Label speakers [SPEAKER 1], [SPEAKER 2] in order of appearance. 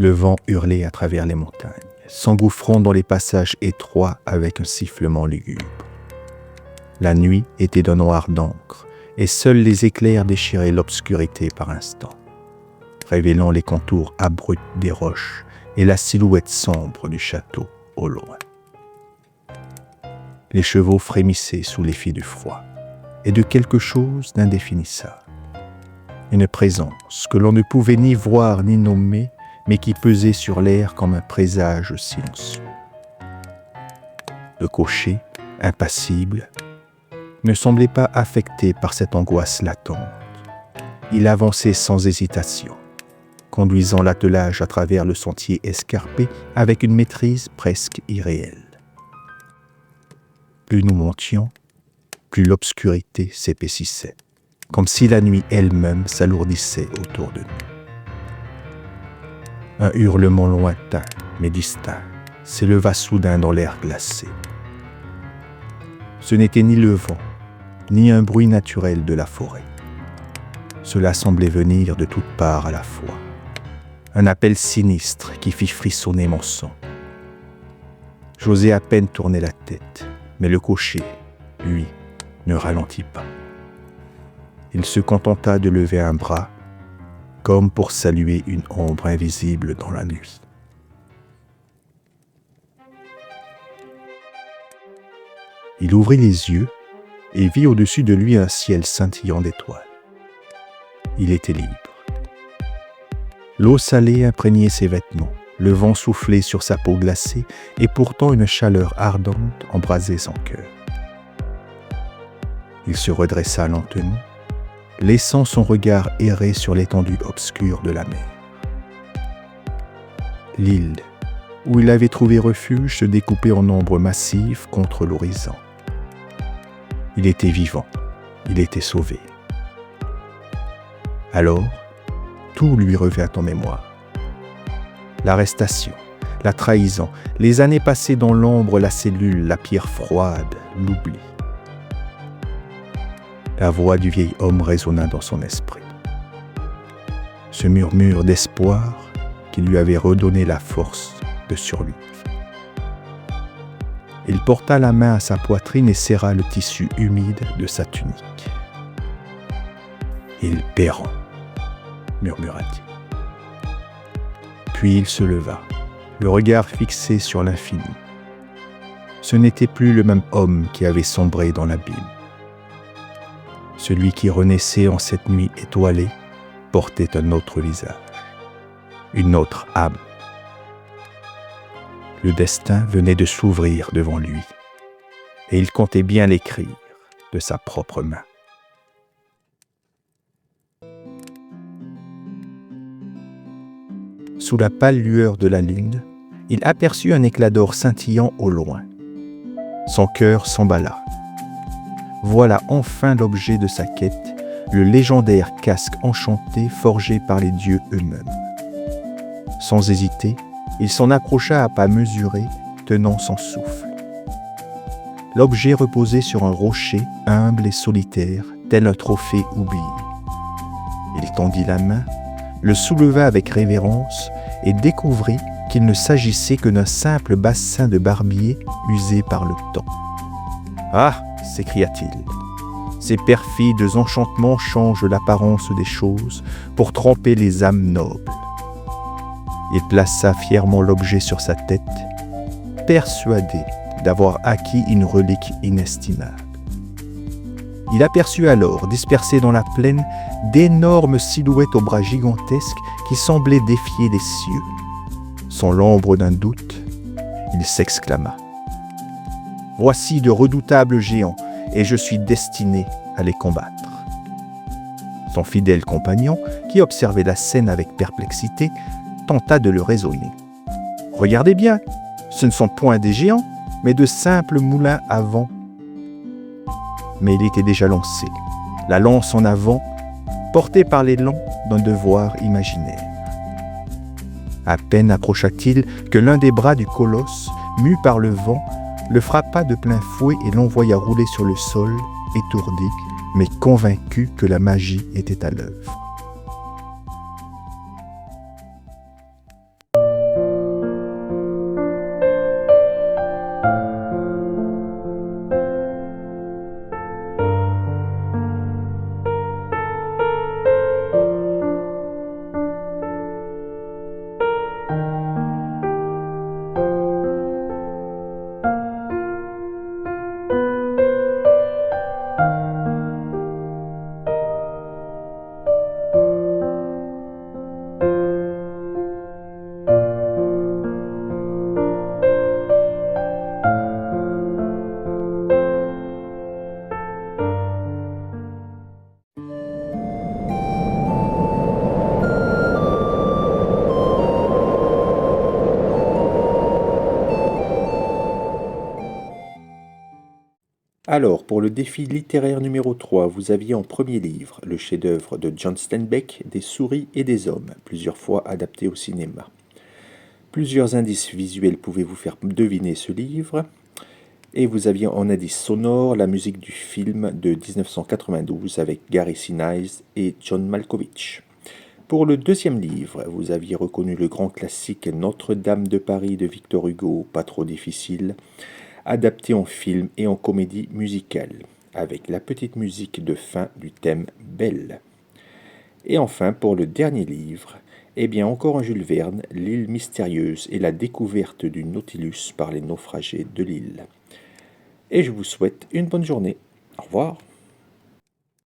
[SPEAKER 1] Le vent hurlait à travers les montagnes, s'engouffrant dans les passages étroits avec un sifflement lugubre. La nuit était d'un noir d'encre, et seuls les éclairs déchiraient l'obscurité par instants, révélant les contours abrupts des roches et la silhouette sombre du château au loin. Les chevaux frémissaient sous l'effet du froid et de quelque chose d'indéfinissable. Une présence que l'on ne pouvait ni voir ni nommer, mais qui pesait sur l'air comme un présage silencieux. Le cocher, impassible, ne semblait pas affecté par cette angoisse latente. Il avançait sans hésitation, conduisant l'attelage à travers le sentier escarpé avec une maîtrise presque irréelle. Plus nous montions, plus l'obscurité s'épaississait, comme si la nuit elle-même s'alourdissait autour de nous. Un hurlement lointain, mais distinct, s'éleva soudain dans l'air glacé. Ce n'était ni le vent, ni un bruit naturel de la forêt. Cela semblait venir de toutes parts à la fois. Un appel sinistre qui fit frissonner mon sang. J'osais à peine tourner la tête, mais le cocher, lui, ne ralentit pas. Il se contenta de lever un bras, comme pour saluer une ombre invisible dans la nuit. Il ouvrit les yeux et vit au-dessus de lui un ciel scintillant d'étoiles. Il était libre. L'eau salée imprégnait ses vêtements, le vent soufflait sur sa peau glacée et pourtant une chaleur ardente embrasait son cœur. Il se redressa lentement, laissant son regard errer sur l'étendue obscure de la mer. L'île, où il avait trouvé refuge, se découpait en ombres massives contre l'horizon. Il était vivant, il était sauvé. Alors, tout lui revint en mémoire. L'arrestation, la trahison, les années passées dans l'ombre, la cellule, la pierre froide, l'oubli. La voix du vieil homme résonna dans son esprit. Ce murmure d'espoir qui lui avait redonné la force de survivre. Il porta la main à sa poitrine et serra le tissu humide de sa tunique. « Ils paieront », murmura-t-il. Puis il se leva, le regard fixé sur l'infini. Ce n'était plus le même homme qui avait sombré dans l'abîme. Celui qui renaissait en cette nuit étoilée portait un autre visage, une autre âme. Le destin venait de s'ouvrir devant lui, et il comptait bien l'écrire de sa propre main. Sous la pâle lueur de la lune, il aperçut un éclat d'or scintillant au loin. Son cœur s'emballa. Voilà enfin l'objet de sa quête, le légendaire casque enchanté forgé par les dieux eux-mêmes. Sans hésiter, il s'en approcha à pas mesurés, tenant son souffle. L'objet reposait sur un rocher humble et solitaire, tel un trophée oublié. Il tendit la main, le souleva avec révérence et découvrit qu'il ne s'agissait que d'un simple bassin de barbier usé par le temps. « Ah !» s'écria-t-il. « Ces perfides enchantements changent l'apparence des choses pour tromper les âmes nobles. » Il plaça fièrement l'objet sur sa tête, persuadé d'avoir acquis une relique inestimable. Il aperçut alors, dispersées dans la plaine, d'énormes silhouettes aux bras gigantesques qui semblaient défier les cieux. Sans l'ombre d'un doute, il s'exclama. « Voici de redoutables géants, et je suis destiné à les combattre. » Son fidèle compagnon, qui observait la scène avec perplexité, tenta de le raisonner. « Regardez bien, ce ne sont point des géants, mais de simples moulins à vent. » Mais il était déjà lancé, la lance en avant, porté par l'élan d'un devoir imaginaire. À peine approcha-t-il que l'un des bras du colosse, mu par le vent, le frappa de plein fouet et l'envoya rouler sur le sol, étourdi, mais convaincu que la magie était à l'œuvre. Alors, pour le défi littéraire numéro 3, vous aviez en premier livre le chef-d'œuvre de John Steinbeck, Des souris et des hommes, plusieurs fois adapté au cinéma. Plusieurs indices visuels pouvaient vous faire deviner ce livre. Et vous aviez en indice sonore la musique du film de 1992 avec Gary Sinise et John Malkovich. Pour le deuxième livre, vous aviez reconnu le grand classique Notre-Dame de Paris de Victor Hugo, pas trop difficile, adapté en film et en comédie musicale, avec la petite musique de fin du thème Belle. Et enfin, pour le dernier livre, eh bien encore un Jules Verne, L'île mystérieuse et la découverte du Nautilus par les naufragés de l'île. Et je vous souhaite une bonne journée. Au revoir.